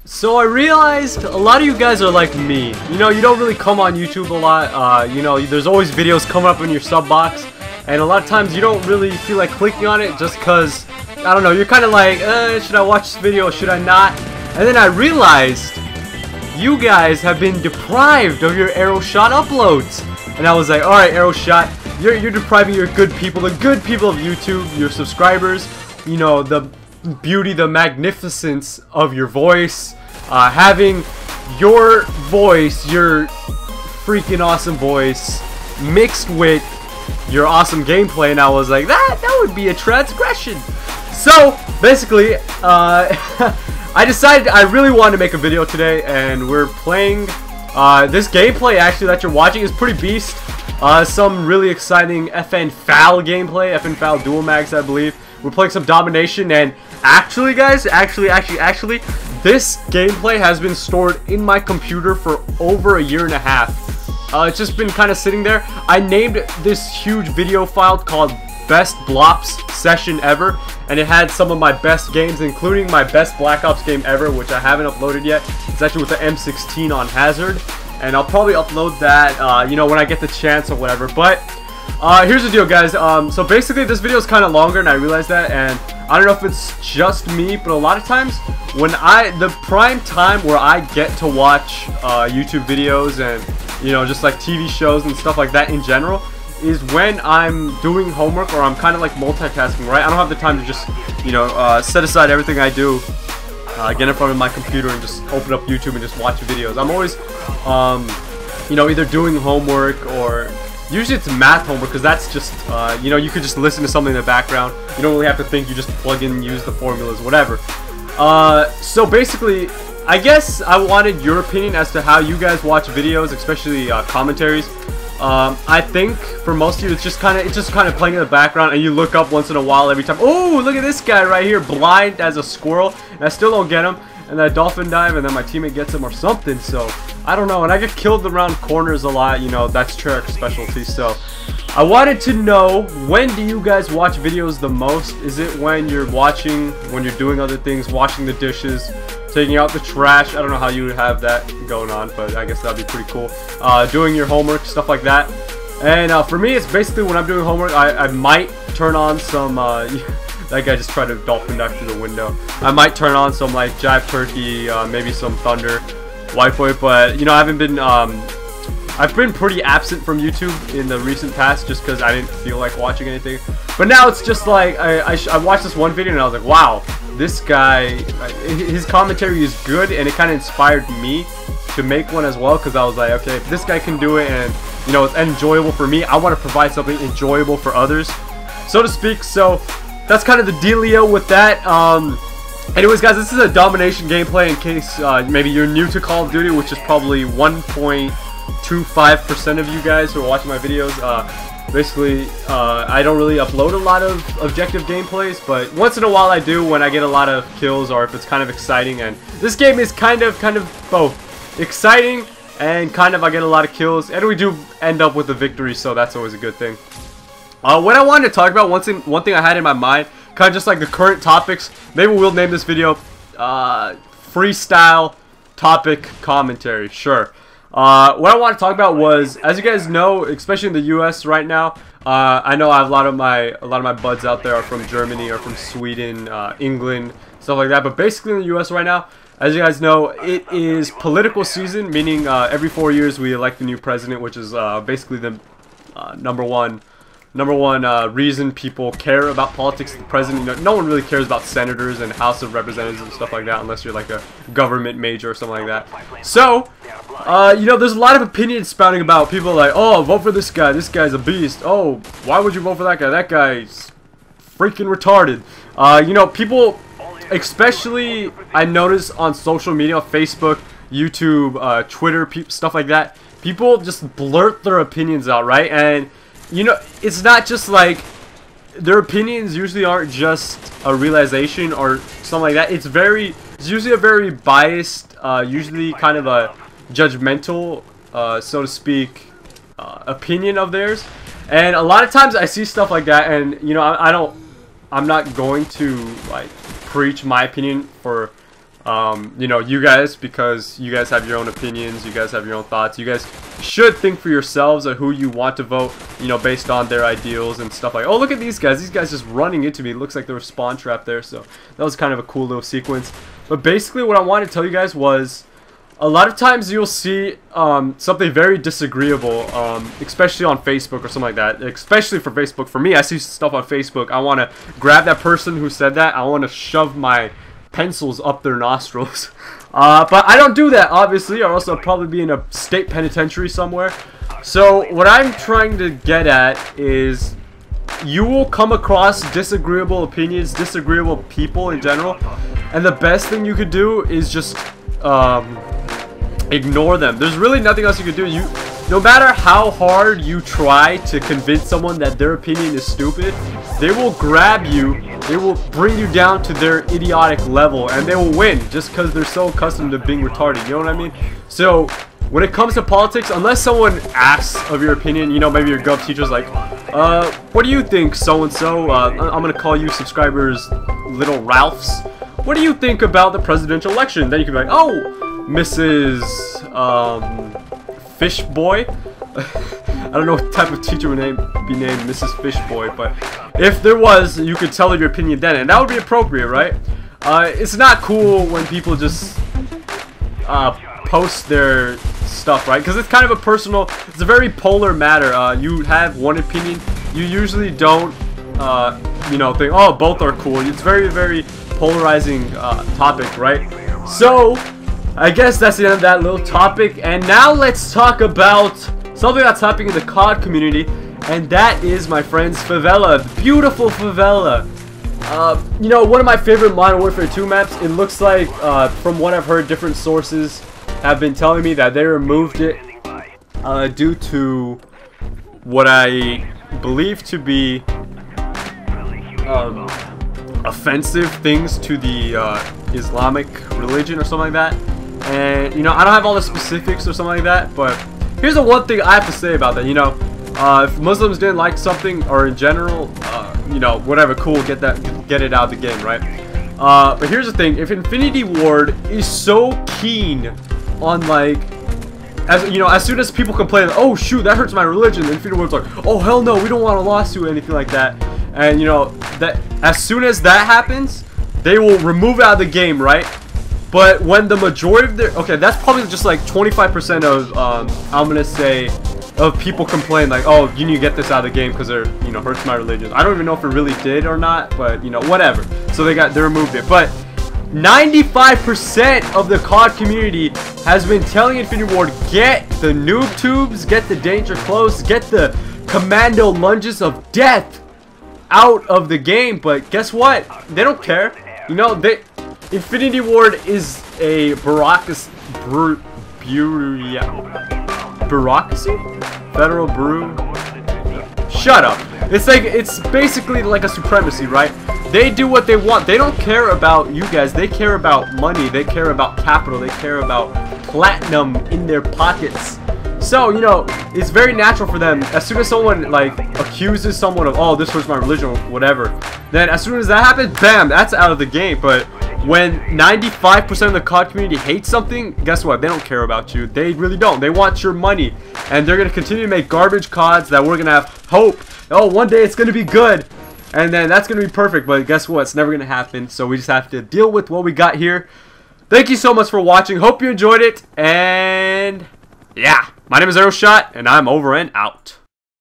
So I realized a lot of you guys are like me. You know, you don't really come on YouTube a lot. You know, there's always videos coming up in your sub box, and a lot of times you don't really feel like clicking on it just because, I don't know, you're kind of like, should I watch this video, should I not? And then I realized you guys have been deprived of your arrow shot uploads. And I was like, alright, arrow shot, you're depriving your good people, the good people of YouTube, your subscribers, you know, the beauty, the magnificence of your voice, having your voice, your freaking awesome voice, mixed with your awesome gameplay, and I was like, that would be a transgression. So basically, I decided I really wanted to make a video today, and we're playing this gameplay actually that you're watching is pretty beast. Some really exciting FreeStyle gameplay, FreeStyle dual mags, I believe. We're playing some domination, and actually guys, actually, this gameplay has been stored in my computer for over a year and a half. It's just been kind of sitting there. I named this huge video file called Best Blops Session Ever, and it had some of my best games, including my best Black Ops game ever, which I haven't uploaded yet. It's actually with the M16 on Hazard, and I'll probably upload that, you know, when I get the chance or whatever. But here's the deal, guys. So basically, this video is kind of longer, and I realized that, and I don't know if it's just me, but a lot of times when the prime time where I get to watch YouTube videos and, you know, just like TV shows and stuff like that in general, is when I'm doing homework or I'm kind of like multitasking, right? I don't have the time to just, you know, set aside everything I do, get in front of my computer and just open up YouTube and just watch videos. I'm always, you know, either doing homework or usually it's math homework, because that's just, you know, you could just listen to something in the background. You don't really have to think, you just plug in and use the formulas, whatever. So basically, I guess I wanted your opinion as to how you guys watch videos, especially commentaries. I think for most of you, it's just kind of playing in the background, and you look up once in a while every time. Oh, look at this guy right here, blind as a squirrel, and I still don't get him. And that dolphin dive, and then my teammate gets him or something. So I don't know. And I get killed around corners a lot. You know, that's Treyarch's specialty. So I wanted to know, when do you guys watch videos the most? Is it when you're watching, when you're doing other things, washing the dishes, taking out the trash? I don't know how you would have that going on, but I guess that'd be pretty cool. Doing your homework, stuff like that. And for me, it's basically when I'm doing homework, I might turn on some, that guy just tried to dolphin dive through the window. I might turn on some like Jive Turkey, maybe some Thunder, White Boy, but you know, I've been pretty absent from YouTube in the recent past just because I didn't feel like watching anything. But now it's just like, I watched this one video and I was like, wow, this guy, his commentary is good, and it kind of inspired me to make one as well, because I was like, okay, if this guy can do it and, you know, it's enjoyable for me, I want to provide something enjoyable for others, so to speak. So that's kind of the dealio with that. Anyways, guys, this is a domination gameplay in case maybe you're new to Call of Duty, which is probably 1.25% of you guys who are watching my videos. Basically, I don't really upload a lot of objective gameplays, but once in a while I do when I get a lot of kills or if it's kind of exciting. And this game is kind of both exciting and kind of I get a lot of kills, and we do end up with a victory, so that's always a good thing. What I wanted to talk about, one thing I had in my mind, kind of just like the current topics. Maybe we'll name this video Freestyle Topic Commentary. Sure. What I want to talk about was, as you guys know, especially in the U.S. right now, I know I have a lot of my buds out there are from Germany or from Sweden, England, stuff like that. But basically in the U.S. right now, as you guys know, it is political season, meaning every 4 years we elect a new president, which is basically the number one reason people care about politics. The president, you know, no one really cares about senators and House of Representatives and stuff like that unless you're like a government major or something like that. So, you know, there's a lot of opinions spouting about. People like, oh, vote for this guy's a beast. Oh, why would you vote for that guy? That guy's freaking retarded. You know, people, especially I notice on social media, Facebook, YouTube, Twitter, stuff like that, people just blurt their opinions out, right? And you know, it's not just like, their opinions usually aren't just a realization or something like that. It's usually a very biased, usually kind of a judgmental, so to speak, opinion of theirs. And a lot of times I see stuff like that, and you know, I'm not going to like preach my opinion for You know, you guys, because you guys have your own opinions, you guys have your own thoughts, you guys should think for yourselves of who you want to vote, you know, based on their ideals and stuff like, oh, look at these guys just running into me. It looks like there was spawn trap there, so that was kind of a cool little sequence. But basically what I wanted to tell you guys was, a lot of times you'll see something very disagreeable, especially on Facebook or something like that. Especially for Facebook. For me, I see stuff on Facebook. I want to grab that person who said that. I want to shove my pencils up their nostrils. But I don't do that, obviously, or else I'll probably be in a state penitentiary somewhere. So what I'm trying to get at is, you will come across disagreeable opinions, disagreeable people in general, and the best thing you could do is just ignore them. There's really nothing else you could do. No matter how hard you try to convince someone that their opinion is stupid, they will grab you, they will bring you down to their idiotic level, and they will win just because they're so accustomed to being retarded, you know what I mean? So when it comes to politics, unless someone asks of your opinion, you know, maybe your gov teacher's like, what do you think, so-and-so? I'm gonna call you subscribers Little Ralphs. What do you think about the presidential election? Then you can be like, oh, Mrs. Fishboy. I don't know what type of teacher would be named Mrs. Fishboy, but if there was, you could tell her your opinion then, and that would be appropriate, right? It's not cool when people just post their stuff, right? Because it's kind of a personal, it's a very polar matter. You have one opinion, you usually don't, you know, think, oh, both are cool. It's very, very polarizing topic, right? So I guess that's the end of that little topic, and now let's talk about something that's happening in the COD community, and that is, my friends, Favela. Beautiful Favela. You know, one of my favorite Modern Warfare 2 maps. It looks like, from what I've heard, different sources have been telling me that they removed it due to what I believe to be offensive things to the Islamic religion or something like that. And, you know, I don't have all the specifics or something like that, but here's the one thing I have to say about that. You know, if Muslims didn't like something, or in general, you know, whatever, cool, get it out of the game, right? But here's the thing: if Infinity Ward is so keen on, like, as you know, as soon as people complain, oh shoot, that hurts my religion, Infinity Ward's like, oh hell no, we don't want a lawsuit or anything like that. And you know that as soon as that happens, they will remove it out of the game, right? But when the majority of their, okay, that's probably just like 25% of, I'm gonna say, of people complain like, oh, you need to get this out of the game because they're, you know, hurts my religion. I don't even know if it really did or not, but you know, whatever. So they removed it. But 95% of the COD community has been telling Infinity Ward, get the noob tubes, get the danger close, get the commando lunges of death out of the game. But guess what? They don't care. You know, Infinity Ward is a bureaucracy? Federal Bureau? Shut up. It's like, it's basically like a supremacy, right? They do what they want. They don't care about you guys. They care about money. They care about capital. They care about platinum in their pockets. So, you know, it's very natural for them. As soon as someone, like, accuses someone of, oh, this hurts my religion or whatever, then as soon as that happens, bam, that's out of the game. But when 95% of the COD community hates something, guess what? They don't care about you. They really don't. They want your money. And they're going to continue to make garbage CODs that we're going to have hope. Oh, one day it's going to be good. And then that's going to be perfect. But guess what? It's never going to happen. So we just have to deal with what we got here. Thank you so much for watching. Hope you enjoyed it. And yeah, my name is Aeroshot, and I'm over and out.